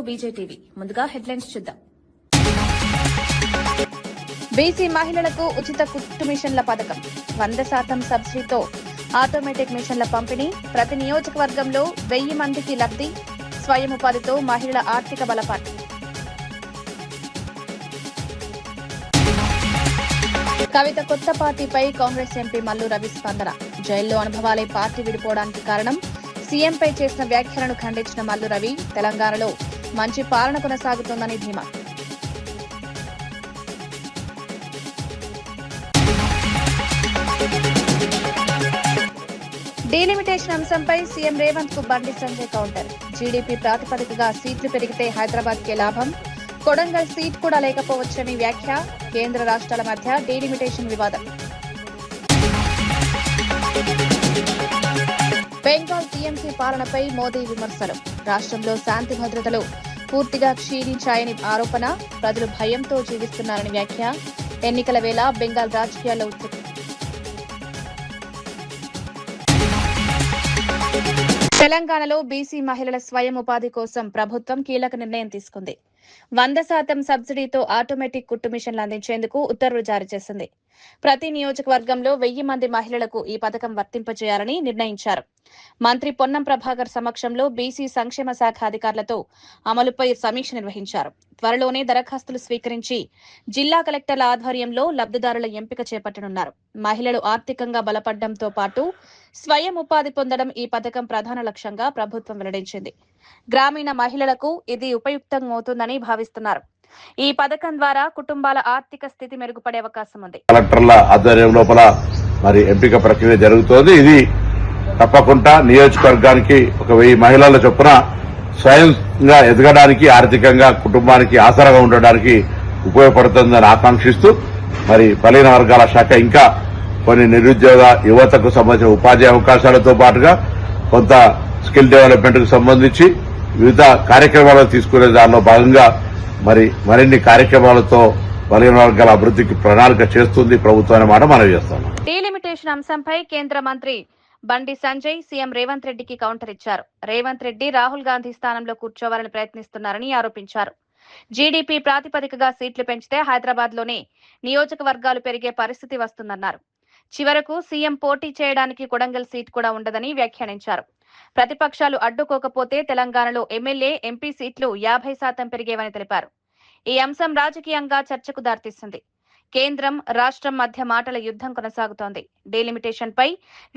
బీజేటీవీ. ముందుగా హెడ్లైన్స్ చూద్దాం. బీసీ మహిళలకు ఉచిత కుట్టు మిషన్ల పథకం, 100% సబ్సిడీతో ఆటోమేటిక్ మిషన్ల పంపిణీ, ప్రతి నియోజకవర్గంలో 1000 మందికి లబ్ధి, స్వయం ఉపాధితో మహిళల ఆర్థిక బలపాటు. కవిత కొత్త పార్టీపై కాంగ్రెస్ ఎంపీ మల్లు రవి స్పందన. జైల్లో అనుభవాలే పార్టీ విడిపోవడానికి కారణం, సీఎంపై చేసిన వ్యాఖ్యలను ఖండించిన మల్లు రవి, తెలంగాణలో మంచి పాలన కొనసాగుతోందని ధీమా. డీలిమిటేషన్ అంశంపై సీఎం రేవంత్ కు బండి సంజయ్ కౌంటర్. జీడీపీ ప్రాతిపదికగా సీట్లు పెరిగితే హైదరాబాద్ కే లాభం, కొడంగల్ సీట్ కూడా లేకపోవచ్చని వ్యాఖ్య. కేంద్ర రాష్ట్రాల మధ్య డీలిమిటేషన్ వివాదం. బెంగాల్ టీఎంసీ పాలనపై మోదీ విమర్శలు. రాష్ట్రంలో శాంతి భద్రతలు పూర్తిగా క్షీణించాయని ఆరోపణ. ప్రజలు భయంతో జీవిస్తున్నారని వ్యాఖ్య. ఎన్నికల వేళ బెంగాల్ రాజకీయాల్లో ఉద్రిక్తత. తెలంగాణలో బీసీ మహిళల స్వయం ఉపాధి కోసం ప్రభుత్వం కీలక నిర్ణయం తీసుకుంది. 100% సబ్సిడీతో ఆటోమేటిక్ కుట్టు మిషన్లు అందించేందుకు ఉత్తర్వులు జారీ చేసింది. ప్రతి నియోజకవర్గంలో 1000 మంది మహిళలకు ఈ పథకం వర్తింపజేయాలని నిర్ణయించారు. మంత్రి పొన్నం ప్రభాకర్ సమక్షంలో బీసీ సంక్షేమ శాఖ అధికారులతో అమలుపై సమీక్ష నిర్వహించారు. త్వరలోనే దరఖాస్తులు స్వీకరించి జిల్లా కలెక్టర్ల ఆధ్వర్యంలో లబ్దిదారుల ఎంపిక చేపట్టనున్నారు. మహిళలు ఆర్థికంగా బలపడడంతో పాటు స్వయం ఉపాధి పొందడం ఈ పథకం ప్రధాన లక్ష్యంగా ప్రభుత్వం వెల్లడించింది. గ్రామీణ మహిళలకు ఇది ఉపయుక్తమవుతుందని భావిస్తున్నారు. ఈ పథకం ద్వారా కుటుంబాల ఆర్థిక స్థితి మెరుగుపడే అవకాశం ఉంది. కలెక్టర్ల ఆధ్వర్యం లోపల మరి ఎంపిక ప్రక్రియ జరుగుతోంది. ఇది తప్పకుండా నియోజకవర్గానికి 1000 మహిళల చొప్పున స్వయంగా ఎదగడానికి, ఆర్థికంగా కుటుంబానికి ఆసరాగా ఉండడానికి ఉపయోగపడుతుందని ఆకాంక్షిస్తూ మరి బలహీన వర్గాల శాఖ ఇంకా కొన్ని నిరుద్యోగ యువతకు సంబంధించిన ఉపాధి అవకాశాలతో పాటుగా కొంత స్కిల్ డెవలప్మెంట్ కు సంబంధించి వివిధ కార్యక్రమాలు తీసుకునే దానిలో భాగంగా మరిన్ని కార్యక్రమాలతో బలహీన వర్గాల అభివృద్ధికి ప్రణాళిక చేస్తుంది ప్రభుత్వం అనే మాట మనం చేస్తాం. డీలిమిటేషన్ అంశంపై కేంద్ర మంత్రి బండి సంజయ్ సీఎం రేవంత్ రెడ్డికి కౌంటర్ ఇచ్చారు. రేవంత్ రెడ్డి రాహుల్ గాంధీ స్థానంలో కూర్చోవాలని ప్రయత్నిస్తున్నారని ఆరోపించారు. జీడీపీ ప్రాతిపదికగా సీట్లు పెంచితే హైదరాబాద్ లోనే నియోజకవర్గాలు పెరిగే పరిస్థితి వస్తుందన్నారు. చివరకు సీఎం పోటీ చేయడానికి కొడంగల్ సీట్ కూడా ఉండదని వ్యాఖ్యానించారు. ప్రతిపక్షాలు అడ్డుకోకపోతే తెలంగాణలో ఎమ్మెల్యే, ఎంపీ సీట్లు 50% పెరిగేవని తెలిపారు. ఈ అంశం రాజకీయంగా చర్చకు దారితీస్తుంది. కేంద్రం, రాష్ట్రం మధ్య మాటల యుద్ధం కొనసాగుతోంది. డీలిమిటేషన్ పై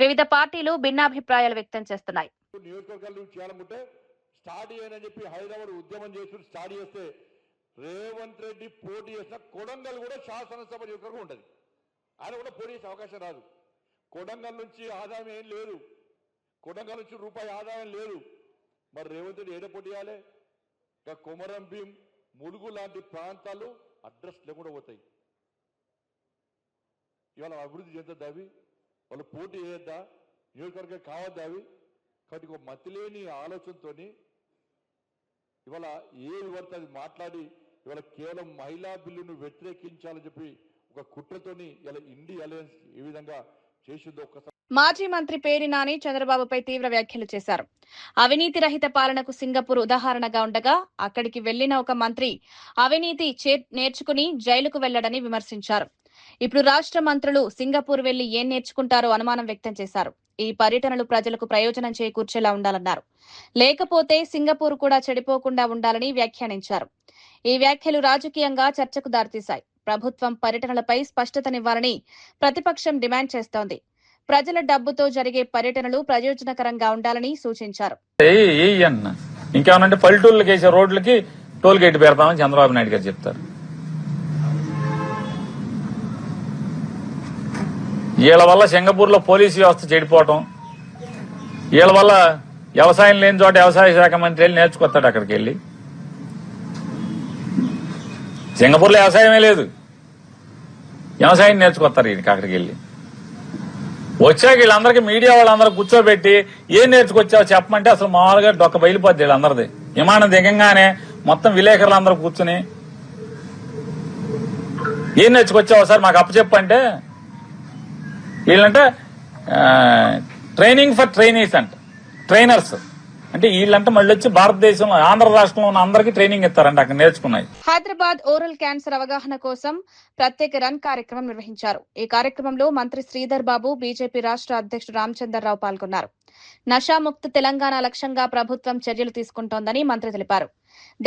వివిధ పార్టీలు భిన్నాభిప్రాయాలు వ్యక్తం చేస్తున్నాయి. రేవంత్ రెడ్డి పోటీ చేసిన కొడంగల్ కూడా శాసనసభ నియోజకవర్గం ఉండదు. ఆయన కూడా పోటీ చేసే అవకాశం రాదు. కొడంగల్ నుంచి ఆదాయం ఏం లేదు, కొడంగల్ నుంచి రూపాయి ఆదాయం లేదు. మరి రేవంత్ రెడ్డి ఏడ పోటీ చేయాలి? ఇంకా కొమరం భీం, ములుగు లాంటి ప్రాంతాలు అడ్రస్ లేకుండా పోతాయి. ఇవాళ అభివృద్ధి చెందద్దా అవి? వాళ్ళు పోటీ చేయొద్దా? నియోజకవర్గం కావద్దా అవి? కాబట్టి ఒక మతిలేని ఆలోచనతో ఇవాళ ఏది పడితే అది మాట్లాడి ఇవాళ కేవలం మహిళా బిల్లును వ్యతిరేకించాలని చెప్పి ఒక కుట్రతోని ఇలా ఇండి అలయన్స్ ఏ విధంగా చేసిందో ఒక్కసారి. మాజీ మంత్రి పేర్ని నాని చంద్రబాబుపై తీవ్ర వ్యాఖ్యలు చేశారు. అవినీతి రహిత పాలనకు సింగపూర్ ఉదాహరణగా ఉండగా అక్కడికి వెళ్లిన ఒక మంత్రి అవినీతి నేర్చుకుని జైలుకు వెళ్లడని విమర్శించారు. ఇప్పుడు రాష్ట్ర మంత్రులు సింగపూర్ వెళ్లి ఏం నేర్చుకుంటారో అనుమానం వ్యక్తం చేశారు. ఈ పర్యటనలు ప్రజలకు ప్రయోజనం చేకూర్చేలా ఉండాలన్నారు. లేకపోతే సింగపూర్ కూడా చెడిపోకుండా ఉండాలని వ్యాఖ్యానించారు. ఈ వ్యాఖ్యలు రాజకీయంగా చర్చకు దారితీశాయి. ప్రభుత్వం పర్యటనలపై స్పష్టతనివ్వాలని ప్రతిపక్షం డిమాండ్ చేస్తోంది. ప్రజల డబ్బుతో జరిగే పర్యటనలు ప్రయోజనకరంగా ఉండాలని సూచించారు. ఇంకేమనంటే పల్లెటూళ్ళకి వేసే రోడ్లకి టోల్ గేట్ పెడతామని చంద్రబాబు నాయుడు గారు చెప్తారు. వీళ్ళ వల్ల సింగపూర్ లో పోలీసు వ్యవస్థ చెడిపోవటం, వీళ్ళ వల్ల వ్యవసాయం లేని చోట వ్యవసాయ శాఖ మంత్రి వెళ్ళి నేర్చుకొస్తాడు. అక్కడికి వెళ్ళి సింగపూర్ లో వ్యవసాయమే లేదు, వ్యవసాయం నేర్చుకొస్తారు. ఈయనకి అక్కడికి వెళ్ళి వచ్చాక వీళ్ళందరికీ మీడియా వాళ్ళందరూ కూర్చోబెట్టి ఏం నేర్చుకొచ్చావో చెప్పమంటే అసలు మామూలుగా డొక్క బయలుపోద్ది. వీళ్ళందరిది విమానం దిగంగానే మొత్తం విలేకరులు అందరూ కూర్చుని ఏం నేర్చుకొచ్చావో సార్ మాకు అప్పచెప్పంటే వీళ్ళంటే ట్రైనింగ్ ఫర్ ట్రైనీస్ అంట, ట్రైనర్స్ అంటే వీళ్ళంటే మళ్ళీ వచ్చి భారతదేశంలో ఆంధ్ర రాష్ట్రంలో ఉన్న అందరికీ ట్రైనింగ్ ఇస్తారంట అక్కడ నేర్చుకున్నాయి. హైదరాబాద్ ఓరల్ క్యాన్సర్ అవగాహన కోసం ప్రత్యేక రన్ కార్యక్రమం నిర్వహించారు. ఈ కార్యక్రమంలో మంత్రి శ్రీధర్ బాబు, బీజేపీ రాష్ట్ర అధ్యక్షుడు రామచంద్రరావు పాల్గొన్నారు. నషాముక్త తెలంగాణ లక్ష్యంగా ప్రభుత్వం చర్యలు తీసుకుంటోందని మంత్రి తెలిపారు.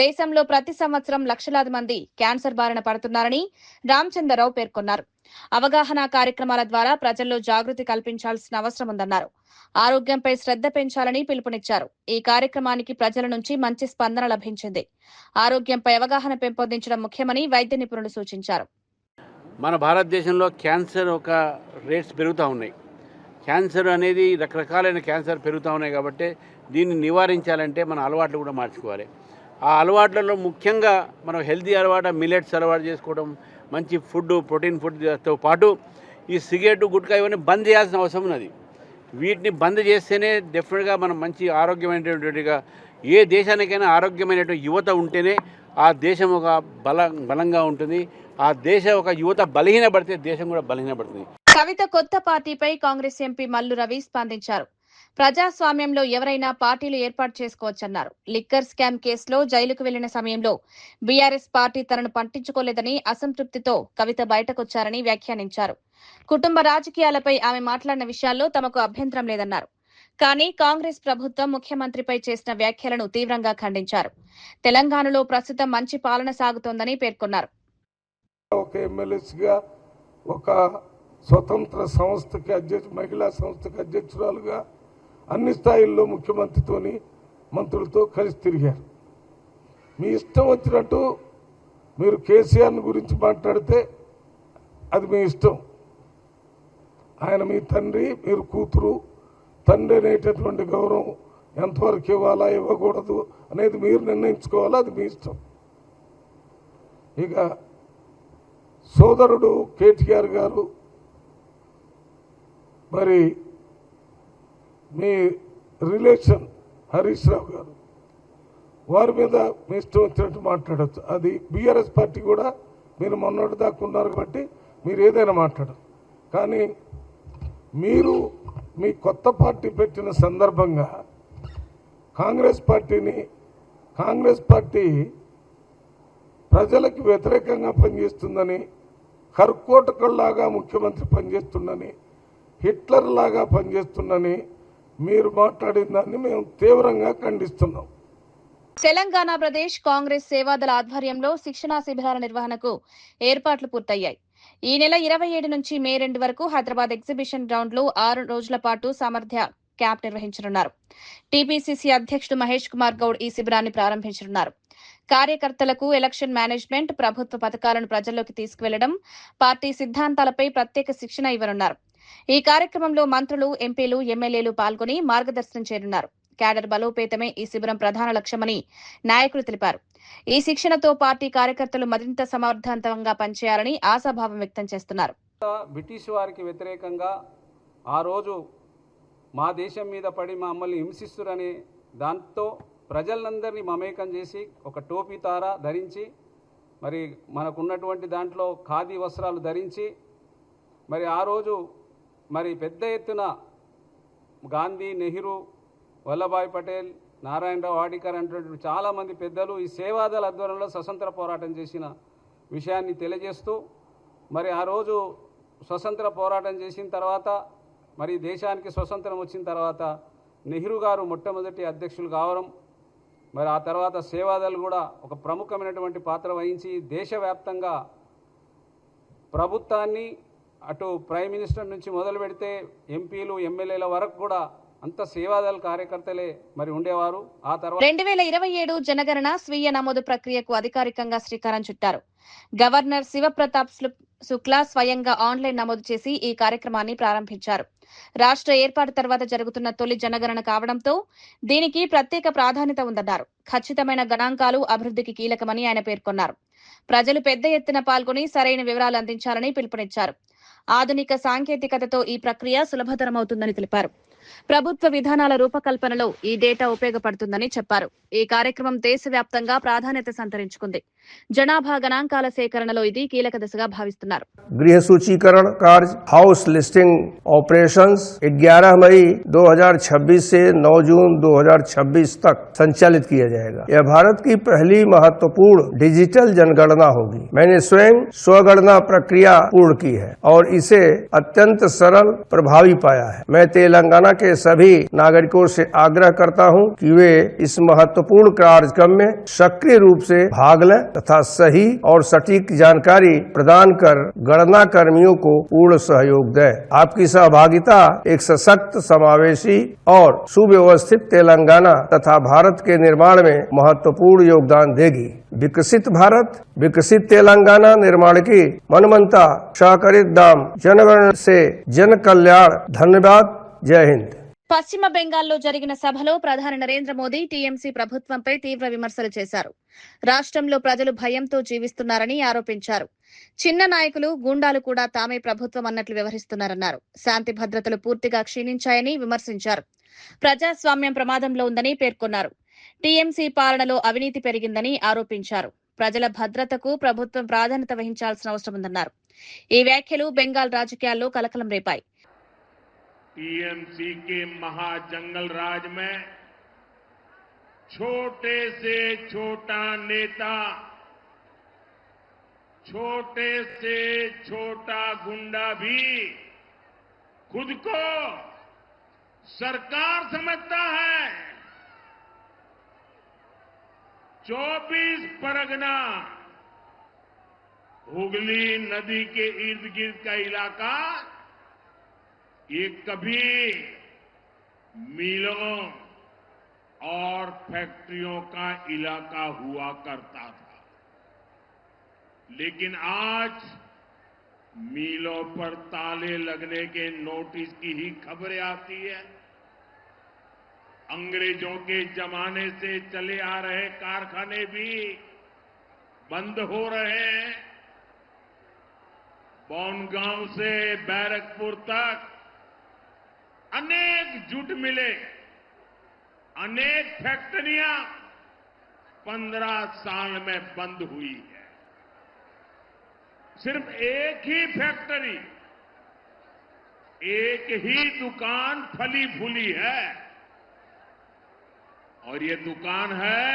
దేశంలో ప్రతి సంవత్సరం లక్షలాది మంది క్యాన్సర్ బారిన పడుతున్నారని రామచంద్రరావు పేర్కొన్నారు. అవగాహన కార్యక్రమాల ద్వారా ప్రజల్లో జాగృతి కల్పించాల్సిన అవసరం ఉందన్నారు. ఆరోగ్యంపై శ్రద్ధ పెంచాలని పిలుపునిచ్చారు. ఈ కార్యక్రమానికి ప్రజల నుంచి మంచి స్పందన లభించింది. ఆరోగ్యంపై అవగాహన పెంపొందించడం ముఖ్యమని వైద్య నిపుణులు సూచించారు. మన భారతదేశంలో క్యాన్సర్ ఒక రేట్స్ పెరుగుతూ ఉన్నాయి. క్యాన్సర్ అనేది రకరకాలైన క్యాన్సర్ పెరుగుతూ ఉన్నాయి కాబట్టి దీన్ని నివారించాలంటే మన అలవాట్లు కూడా మార్చుకోవాలి. ఆ అలవాట్లలో ముఖ్యంగా మనం హెల్తీ అలవాటు మిల్లెట్స్ అలవాటు చేసుకోవడం, మంచి ఫుడ్, ప్రోటీన్ ఫుడ్తో పాటు ఈ సిగరెట్, గుట్కా ఇవన్నీ బంద్ చేయాల్సిన అవసరం ఉన్నది. వీటిని బంద్ చేస్తేనే డెఫినెట్గా మనం మంచి ఆరోగ్యమైనటువంటిగా, ఏ దేశానికైనా ఆరోగ్యమైనటువంటి యువత ఉంటేనే ఆ దేశం ఒక బలంగా ఉంటుంది. ఆ దేశం ఒక యువత బలహీనపడితే దేశం కూడా బలహీనపడుతుంది. కవిత కొత్త పార్టీపై కాంగ్రెస్ ఎంపీ మల్లు రవి స్పందించారు. ప్రజాస్వామ్యంలో ఎవరైనా పార్టీలు ఏర్పాటు చేసుకోవచ్చన్నారు. లిక్కర్ స్కామ్ కేసులో జైలుకు వెళ్లిన సమయంలో బీఆర్ఎస్ పార్టీ తనను పట్టించుకోలేదని అసంతృప్తితో కవిత బయటకొచ్చారని వ్యాఖ్యానించారు. కుటుంబ రాజకీయాలపై ఆమె మాట్లాడిన విషయాల్లో తమకు అభ్యంతరం లేదన్నారు. కానీ కాంగ్రెస్ ప్రభుత్వం ముఖ్యమంత్రిపై చేసిన వ్యాఖ్యలను తీవ్రంగా ఖండించారు. తెలంగాణలో ప్రస్తుతం మంచి పాలన సాగుతోందని పేర్కొన్నారు. ఒక ఎమ్మెల్యేగా, ఒక స్వతంత్ర సంస్థకి మహిళా సంస్థకి అధ్యక్షురాలుగా అన్ని స్థాయిల్లో ముఖ్యమంత్రితోని మంత్రులతో కలిసి తిరిగారు. మీ ఇష్టం వచ్చినట్టు మీరు కేసీఆర్ని గురించి మాట్లాడితే అది మీ ఇష్టం. ఆయన మీ తండ్రి, మీరు కూతురు. తండ్రి అనేటటువంటి గౌరవం ఎంతవరకు ఇవ్వాలా, ఇవ్వకూడదు అనేది మీరు నిర్ణయించుకోవాలా, అది మీ ఇష్టం. ఇక సోదరుడు కేటీఆర్ గారు, మరి మీ రిలేషన్ హరీష్ రావు గారు, వారి మీద మీ ఇష్టం వచ్చినట్టు మాట్లాడచ్చు. అది బీఆర్ఎస్ పార్టీ కూడా మీరు మొన్నటి దాకా ఉన్నారు కాబట్టి మీరు ఏదైనా మాట్లాడరు. కానీ మీరు మీ కొత్త పార్టీ పెట్టిన సందర్భంగా కాంగ్రెస్ పార్టీ ప్రజలకు వ్యతిరేకంగా పనిచేస్తుందని, కర్కోటకుల్లాగా ముఖ్యమంత్రి పనిచేస్తుందని, హిట్లర్ లాగా పనిచేస్తుందని మీరు మాట్లాడిన దాన్ని మేము తీవ్రంగా ఖండిస్తున్నాం. తెలంగాణ ప్రదేశ్ కాంగ్రెస్ సేవాదళ ఆధ్వర్యంలో శిక్షణా శిబిరాల నిర్వహణకు ఏర్పాట్లు పూర్తయ్యాయి. ఈ నెల 27 నుంచి మే 2 వరకు హైదరాబాద్ ఎగ్జిబిషన్ గ్రౌండ్ లో 6 రోజుల పాటు సామర్థ్య క్యాంప్ నిర్వహించనున్నారు. టీపీసీసీ అధ్యక్షుడు మహేష్ కుమార్ గౌడ్ ఈ శిబిరాన్ని ప్రారంభించనున్నారు. కార్యకర్తలకు ఎలక్షన్ మేనేజ్మెంట్, ప్రభుత్వ పథకాలను ప్రజల్లోకి తీసుకువెళ్లడం, పార్టీ సిద్ధాంతాలపై ప్రత్యేక శిక్షణ ఇవ్వనున్నారు. ఈ కార్యక్రమంలో మంత్రులు, ఎంపీలు, ఎమ్మెల్యేలు పాల్గొని మార్గదర్శనం చేయనున్నారు. క్యాడర్ బలోపేతమే ఈ శిబిరం ప్రధాన లక్ష్యమని నాయకులు తెలిపారు. ఈ శిక్షణతో పార్టీ కార్యకర్తలు మరింత సమర్థవంతంగా పనిచేయాలని ఆశాభావం వ్యక్తం చేస్తున్నారు. బ్రిటిష్ వారికి వ్యతిరేకంగా ఆ రోజు మా దేశం మీద పడి మమ్మల్ని హింసిస్తురనే దాంతో ప్రజలందరినీ మమేకం చేసి ఒక టోపీ తార ధరించి, మరి మనకున్నటువంటి దాంట్లో ఖాదీ వస్త్రాలు ధరించి, మరి ఆ రోజు మరి పెద్ద ఎత్తున గాంధీ, నెహ్రూ, వల్లభాయ్ పటేల్, నారాయణరావు వాడికర్ అనేటువంటి చాలామంది పెద్దలు ఈ సేవాదళ ఆధ్వర్యంలో స్వతంత్ర పోరాటం చేసిన విషయాన్ని తెలియజేస్తూ, మరి ఆ రోజు స్వతంత్ర పోరాటం చేసిన తర్వాత, మరి దేశానికి స్వతంత్రం వచ్చిన తర్వాత నెహ్రూ గారు మొట్టమొదటి అధ్యక్షులు కావడం, మరి ఆ తర్వాత సేవాదళ్ కూడా ఒక ప్రముఖమైనటువంటి పాత్ర వహించి దేశవ్యాప్తంగా ప్రభుత్వాన్ని అటు ప్రైమ్ మినిస్టర్ నుంచి మొదలు పెడితే ఎంపీలు, ఎమ్మెల్యేల వరకు కూడా అంత సేవాదళ కార్యకర్తలే మరి ఉండేవారు. ఆ తర్వాత 2027 జనగణన స్వీయ నమోదు ప్రక్రియకు అధికారికంగా శ్రీకారం చుట్టారు. గవర్నర్ శివప్రతాప్ శుక్లా స్వయంగా ఆన్లైన్ నమోదు చేసి ఈ కార్యక్రమాన్ని ప్రారంభించారు. రాష్ట్ర ఏర్పాటు తర్వాత జరుగుతున్న తొలి జనగణన కావడంతో దీనికి ప్రత్యేక ప్రాధాన్యత ఉందన్నారు. ఖచ్చితమైన గణాంకాలు అభివృద్ధికి కీలకమని ఆయన పేర్కొన్నారు. ప్రజలు పెద్ద ఎత్తున పాల్గొని సరైన వివరాలు అందించాలని పిలుపునిచ్చారు. ఆధునిక సాంకేతికతతో ఈ ప్రక్రియ సులభతరమవుతుందని తెలిపారు. ప్రభుత్వ విధానాల రూపకల్పనలో ఈ డేటా ఉపయోగపడుతుందని చెప్పారు. ఈ కార్యక్రమం దేశవ్యాప్తంగా ప్రాధాన్యత సంతరించుకుంది. జనాభా గణాంకాల సేకరణలో ఇది కీలక దశగా భావిస్తున్నారు. गृह सूचीकरण कार्य हाउस लिस्टिंग ऑपरेशंस 11 मई 2026 से 9 जून 2026 तक संचालित किया जाएगा। यह भारत की पहली महत्वपूर्ण डिजिटल जनगणना होगी। मैंने स्वयं स्वगणना प्रक्रिया पूर्ण की है और इसे अत्यंत सरल प्रभावी पाया है। मैं तेलंगाना के सभी नागरिकों से आग्रह करता हूं कि वे इस महत्वपूर्ण कार्यक्रम में सक्रिय रूप से भाग लें तथा सही और सटीक जानकारी प्रदान कर गणना कर्मियों को पूर्ण सहयोग दें। आपकी सहभागिता एक सशक्त, समावेशी और सुव्यवस्थित तेलंगाना तथा भारत के निर्माण में महत्वपूर्ण योगदान देगी। विकसित भारत, विकसित तेलंगाना निर्माण की मनमंता सहकारित दाम जनगणना से जन कल्याण। धन्यवाद। जय हिंद। పశ్చిమ బెంగాల్లో జరిగిన సభలో ప్రధాని నరేంద్ర మోదీ టీఎంసీ ప్రభుత్వంపై తీవ్ర విమర్శలు చేశారు. రాష్ట్రంలో ప్రజలు భయంతో జీవిస్తున్నారని ఆరోపించారు. చిన్న నాయకులు, గూండాలు కూడా తామే ప్రభుత్వం అన్నట్లు వ్యవహరిస్తున్నారన్నారు. శాంతి భద్రతలు పూర్తిగా క్షీణించాయని విమర్శించారు. ప్రజాస్వామ్యం ప్రమాదంలో ఉందని పేర్కొన్నారు. టీఎంసీ పాలనలో అవినీతి పెరిగిందని ఆరోపించారు. ప్రజల భద్రతకు ప్రభుత్వం ప్రాధాన్యత వహించాల్సిన అవసరం ఉందన్నారు. ఈ వ్యాఖ్యలు బెంగాల్ రాజకీయాల్లో కలకలం రేపాయి. टीएमसी के महाजंगल राज में छोटे से छोटा नेता, छोटे से छोटा गुंडा भी खुद को सरकार समझता है। 24 परगना, हुगली नदी के इर्द गिर्द का इलाका ये कभी मिलों और फैक्ट्रियों का इलाका हुआ करता था, लेकिन आज मिलों पर ताले लगने के नोटिस की ही खबरें आती है। अंग्रेजों के जमाने से चले आ रहे कारखाने भी बंद हो रहे हैं। बोनगांव से बैरकपुर तक अनेक जूट मिले, अनेक फैक्ट्रियां 15 साल में बंद हुई है। सिर्फ एक ही फैक्ट्री, एक ही दुकान फली फूली है और ये दुकान है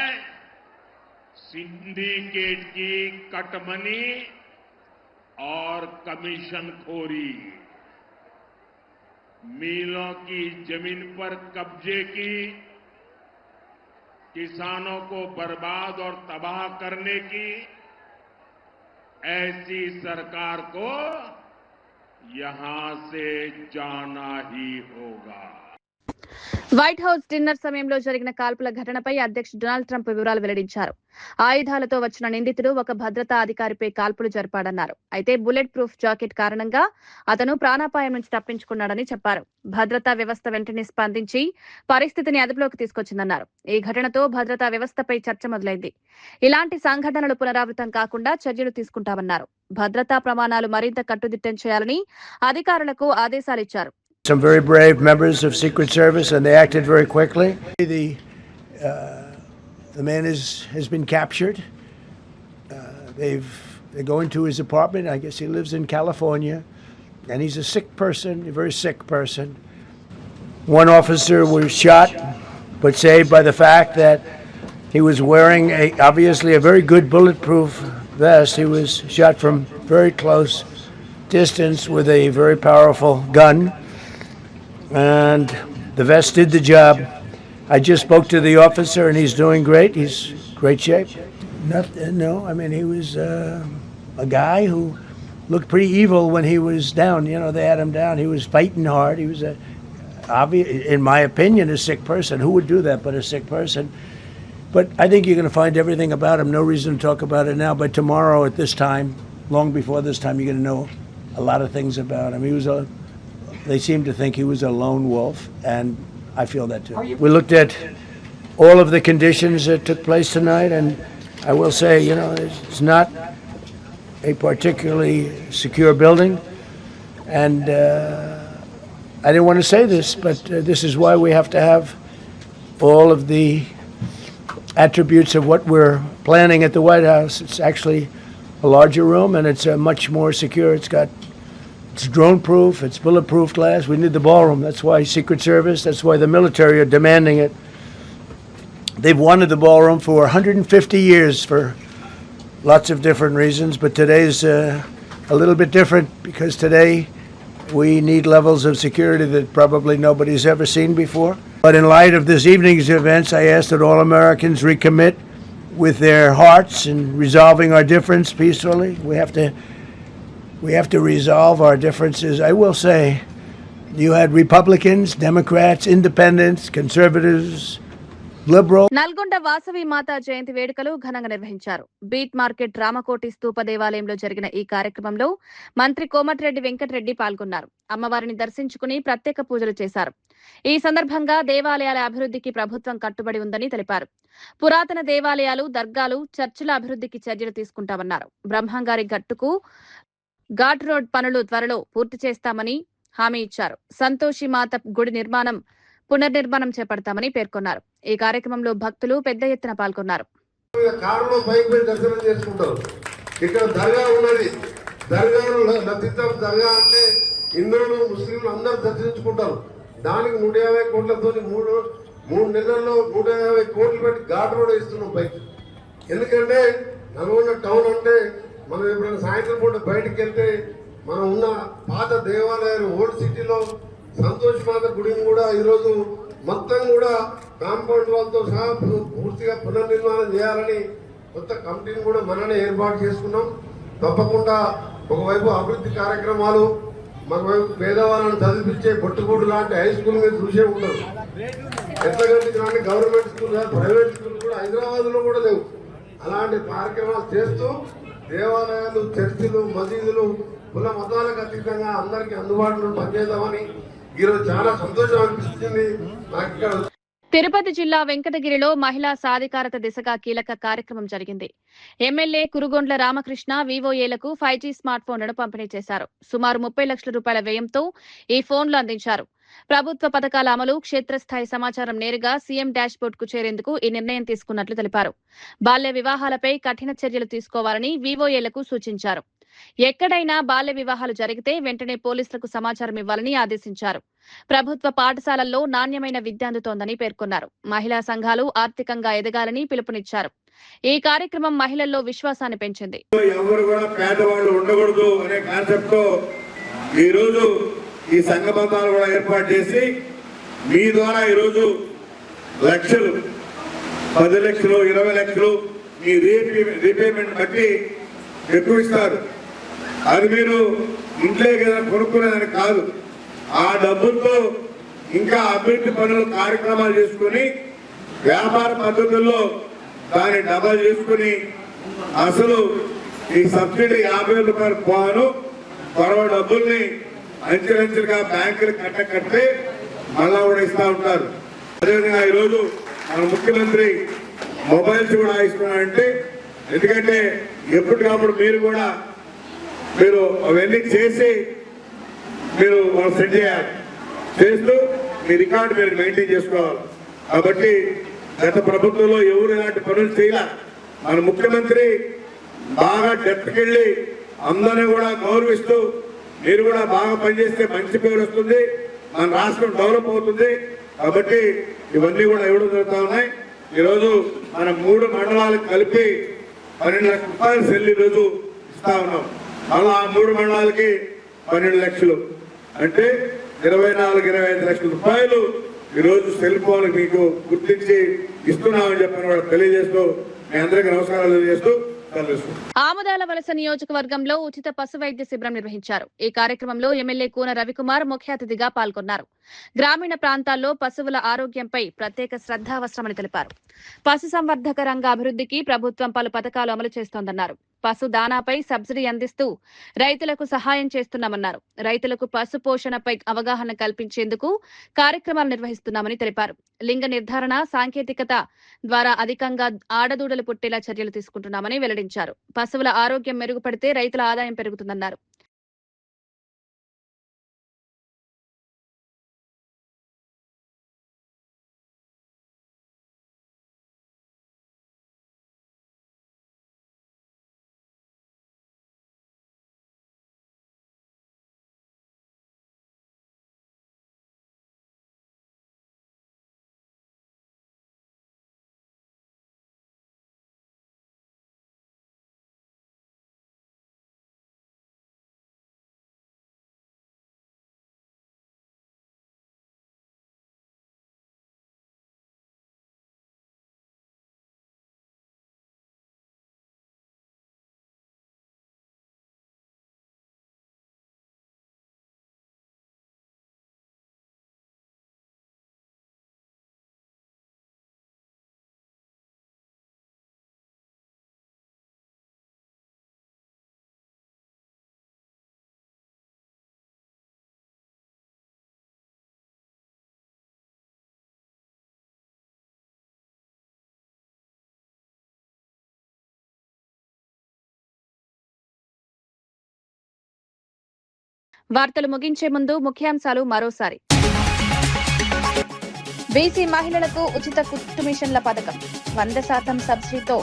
सिंडिकेट की कटमनी और कमीशनखोरी। मिलों की जमीन पर कब्जे की, किसानों को बर्बाद और तबाह करने की, ऐसी सरकार को यहां से जाना ही होगा। వైట్ హౌస్ డిన్నర్ సమయంలో జరిగిన కాల్పుల ఘటనపై అధ్యక్షుడు డొనాల్డ్ ట్రంప్ వివరాలు వెల్లడించారు. ఆయుధాలతో వచ్చిన నిందితుడు ఒక భద్రతా అధికారిపై కాల్పులు జరిపాడన్నారు. అయితే బుల్లెట్ ప్రూఫ్ జాకెట్ కారణంగా అతను ప్రాణాపాయం నుంచి తప్పించుకున్నాడని చెప్పారు. భద్రతా వ్యవస్థ వెంటనే స్పందించి పరిస్థితిని అదుపులోకి తీసుకొచ్చిందన్నారు. ఈ ఘటనతో భద్రతా వ్యవస్థపై చర్చ మొదలైంది. ఇలాంటి సంఘటనలు పునరావృతం కాకుండా చర్యలు తీసుకుంటామన్నారు. భద్రతా ప్రమాణాలు మరింత కట్టుదిట్టం చేయాలని అధికారులకు ఆదేశాలిచ్చారు. Some very brave members of Secret Service, and they acted very quickly. The man has been captured. They're going to his apartment. I guess he lives in California, and he's a sick person, a very sick person. One officer was shot, but saved by the fact that he was wearing obviously a very good bulletproof vest. He was shot from very close distance with a very powerful gun. And the vest did the job. I just spoke to the officer, and he's doing great. He's great shape. No, I mean, he was a guy who looked pretty evil when he was down. You know, they had him down. He was fighting hard. He was in my opinion, a sick person. Who would do that but a sick person? But I think you're going to find everything about him. No reason to talk about it now. But tomorrow at this time, long before this time, you're going to know a lot of things about him. They seem to think he was a lone wolf, and I feel that too. We looked at all of the conditions that took place tonight, and I will say, you know, it's not a particularly secure building, and I didn't want to say this, but this is why we have to have all of the attributes of what we're planning at the White House. It's actually a larger room, and it's much more secure. It's drone-proof, it's bulletproof glass. We need the ballroom. That's why Secret Service, that's why the military are demanding it. They've wanted the ballroom for 150 years for lots of different reasons, but today's a little bit different because today we need levels of security that probably nobody's ever seen before. But in light of this evening's events, I ask that all Americans recommit with their hearts in resolving our difference peacefully. We have to resolve our differences. I will say, you had Republicans, Democrats, Independents, Conservatives, Liberal. Nalgonda Vasavi మాత జయంతి వేడుకలు ఘనంగా నిర్వహించారు. Beat market Ramakoti Stupa దేవాలయంలో జరిగిన ఈ కార్యక్రమంలో మంత్రి కోమటిరెడ్డి వెంకటరెడ్డి పాల్గొన్నారు. అమ్మవారిని దర్శించుకుని ప్రత్యేక పూజలు చేశారు. ఈ సందర్భంగా దేవాలయాల అభివృద్ధికి ప్రభుత్వం కట్టుబడి ఉందని తెలిపారు. పురాతన దేవాలయాలు, దర్గాలు, చర్చిల అభివృద్ధికి చర్యలు తీసుకుంటామన్నారు. బ్రహ్మంగారి గట్టుకు ఘాట్ రోడ్ పనులు త్వరలో పూర్తి చేస్తామని హామీ ఇచ్చారు. సంతోషి మాత గుడి పునర్నిర్మాణం చేపడతామని పేర్కొన్నారు. ఈ కార్యక్రమంలో భక్తులు పెద్ద ఎత్తున పాల్గొన్నారు. కారులో బైక్ పై దర్శనం చేసుకుంటారు. ఇక్కడ దర్గా ఉన్నది. దర్గాను లతితం దర్గా అంటే హిందువులు, ముస్లింలు అందరూ దర్శించుకుంటారు. దానికి 150 కోట్లతో 3 నెలల్లో 150 కోట్లు పెట్టి ఘాట్ రోడ్ ఇస్తున్నాం బైక్. ఎందుకంటే నల్గొండ టౌన్ అంటే మనం ఎప్పుడైనా సాయంత్రం పూట బయటకు వెళ్తే మనం ఉన్న పాత దేవాలయాలు ఓల్డ్ సిటీలో సంతోష్ మాత గుడిని కూడా ఈరోజు మొత్తం కూడా కాంపౌండ్ వాళ్ళతో సహా పూర్తిగా పునర్నిర్మాణం చేయాలని కొత్త కమిటీని కూడా మననే ఏర్పాటు చేసుకున్నాం. తప్పకుండా ఒకవైపు అభివృద్ధి కార్యక్రమాలు, మరోవైపు పేదవాళ్ళని చదివించే బొట్టుగూడు లాంటి హై స్కూల్ మీద చూసే ఉంటారు. ఎట్లగంటే గవర్నమెంట్ స్కూల్ కాదు, ప్రైవేట్ స్కూల్ కూడా హైదరాబాద్లో కూడా లేవు. అలాంటి కార్యక్రమాలు చేస్తూ దేవాలయాలు, చర్చిలు, మసీదులు కుల మతాలకు అతీతంగా అందరికీ అందుబాటులో పనిచేద్దామని ఈరోజు చాలా సంతోషం అనిపిస్తుంది నాకు. ఇక్కడ తిరుపతి జిల్లా వెంకటగిరిలో మహిళా సాధికారత దిశగా కీలక కార్యక్రమం జరిగింది. ఎమ్మెల్యే కురుగొండ్ల రామకృష్ణ వివోఏలకు 5G స్మార్ట్ ఫోన్లను పంపిణీ చేశారు. సుమారు 30 లక్షల రూపాయల వ్యయంతో ఈ ఫోన్లు అందించారు. ప్రభుత్వ పథకాల అమలు, క్షేత్రస్థాయి సమాచారం నేరుగా సీఎం డాష్ బోర్డ్ కు చేరేందుకు ఈ నిర్ణయం తీసుకున్నట్లు తెలిపారు. బాల్య వివాహాలపై కఠిన చర్యలు తీసుకోవాలని వివోఏలకు సూచించారు. ఎక్కడైనా బాల్య వివాహాలు జరిగితే వెంటనే పోలీసులకు సమాచారం ఇవ్వాలని ఆదేశించారు. ప్రభుత్వ పాఠశాలల్లో నాణ్యమైన విద్య అందుతోందని పేర్కొన్నారు. మహిళా సంఘాలు ఆర్థికంగా ఎదగాలని పిలుపునిచ్చారు. ఈ కార్యక్రమం మహిళల్లో విశ్వాసాన్ని పెంచింది. ఎవరు కూడా పేదవాళ్ళు ఉండకూడదు అనే కాన్సెప్ట్ తో ఈ రోజు ఈ సంఘ బంధాలు కూడా ఏర్పాటు చేసి మీ ద్వారా ఈరోజు లక్షలు, 10 లక్షలు, 20 లక్షలు మీ రీపేమెంట్ బట్టి ఎక్కువ ఇస్తారు. అది మీరు ఇంట్లో ఏదైనా కొనుక్కునేదని కాదు. ఆ డబ్బులతో ఇంకా అభివృద్ధి పనులు కార్యక్రమాలు చేసుకుని వ్యాపార పద్ధతుల్లో దాన్ని డబల్ చేసుకుని అసలు ఈ సబ్సిడీ 50,000 రూపాయలు పోను త్వరవ డబ్బుల్ని అంచెలంచెలుగా బ్యాంకులు కట్టి మళ్ళా కూడా ఇస్తూ ఉంటారు. అదేవిధంగా ఈరోజు మన ముఖ్యమంత్రి మొబైల్స్ కూడా ఇస్తున్నారంటే ఎందుకంటే ఎప్పటికప్పుడు మీరు అవన్నీ చేసి మీరు సెండ్ చేయాలి. చేస్తూ మీ రికార్డు మీరు మెయింటైన్ చేసుకోవాలి. కాబట్టి గత ప్రభుత్వంలో ఎవరు ఇలాంటి పనులు చేయాల. మన ముఖ్యమంత్రి బాగా డెప్త్కెళ్ళి అందరినీ కూడా గౌరవిస్తూ మీరు కూడా బాగా పనిచేస్తే మంచి పేరు వస్తుంది, మన రాష్ట్రం డెవలప్ అవుతుంది. కాబట్టి ఇవన్నీ కూడా ఇవ్వడం జరుగుతూ ఉన్నాయి. ఈరోజు మనం 3 మండలాలకు కలిపి 12 లక్షల రూపాయలు సెల్ ఈరోజు ఇస్తా ఉన్నాం. మళ్ళా ఆ 3 మండలాలకి 12 లక్షలు అంటే 24-25 లక్షల రూపాయలు ఈరోజు సెల్ ఫోన్ మీకు గుర్తించి ఇస్తున్నామని చెప్పని కూడా తెలియజేస్తూ మీ అందరికీ నమస్కారాలు తెలియజేస్తూ ఆముదాల వలస నియోజకవర్గంలో ఉచిత పశు వైద్య శిబిరం నిర్వహించారు. ఈ కార్యక్రమంలో ఎమ్మెల్యే కూన రవికుమార్ ముఖ్య అతిథిగా పాల్గొన్నారు. గ్రామీణ ప్రాంతాల్లో పశువుల ఆరోగ్యంపై ప్రత్యేక శ్రద్ధ అవసరమని తెలిపారు. పశు సంవర్ధక రంగ అభివృద్ధికి ప్రభుత్వం పలు పథకాలు అమలు చేస్తోందన్నారు. పశు దానాపై సబ్సిడీ అందిస్తూ రైతులకు సహాయం చేస్తున్నామన్నారు. రైతులకు పశు పోషణపై అవగాహన కల్పించేందుకు కార్యక్రమాలు నిర్వహిస్తున్నామని తెలిపారు. లింగ నిర్ధారణ సాంకేతికత ద్వారా అధికంగా ఆడదూడలు పుట్టేలా చర్యలు తీసుకుంటున్నామని వెల్లడించారు. పశువుల ఆరోగ్యం మెరుగుపడితే రైతుల ఆదాయం పెరుగుతుందన్నారు. వార్తలు ముగించే ముందు ముఖ్యాంశాలు మరోసారి. బీసీ మహిళలకు ఉచిత కుట్టు మిషన్ల పథకం, 100% సబ్సిడీతో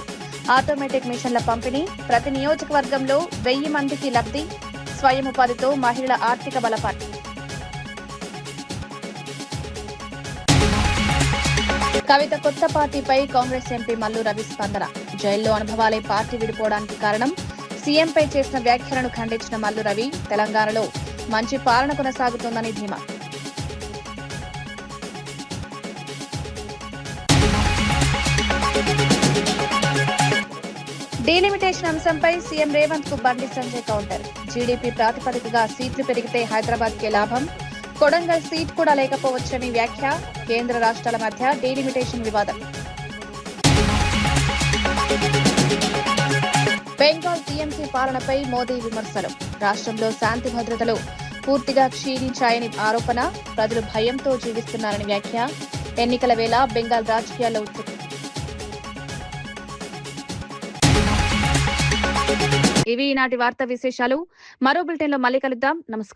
ఆటోమేటిక్ మిషన్ల పంపిణీ, ప్రతి నియోజకవర్గంలో 1000 మందికి లబ్ధి, స్వయం ఉపాధితో మహిళల ఆర్థిక బలపాటు. కవిత కొత్త పార్టీపై కాంగ్రెస్ ఎంపీ మల్లు రవి స్పందన. జైల్లో అనుభవాలే పార్టీ విడిపోవడానికి కారణం, సీఎంపై చేసిన వ్యాఖ్యలను ఖండించిన మల్లు రవి, తెలంగాణలో మంచి పాలన కొనసాగుతోందని ధీమా. డీలిమిటేషన్ అంశంపై సీఎం రేవంత్ కు బండి సంజయ్ కౌంటర్. జీడీపీ ప్రాతిపదికగా సీట్లు పెరిగితే హైదరాబాద్ కే లాభం, కొడంగల్ సీట్ కూడా లేకపోవచ్చని వ్యాఖ్య. కేంద్ర రాష్ట్రాల మధ్య డీలిమిటేషన్ వివాదం. బెంగాల్ టీఎంసీ పాలనపై మోదీ విమర్శలు. రాష్ట్రంలో శాంతి భద్రతలు పూర్తిగా క్షీణించాయని ఆరోపణ. ప్రజలు భయంతో జీవిస్తున్నారని వ్యాఖ్య. ఎన్నికల వేళ బెంగాల్ రాజకీయాల్లో ఉద్రిక్తత. ఇవి ఈనాటి వార్తా విశేషాలు. మరో బులెటిన్లో మళ్ళీ కలుద్దాం. నమస్కారం.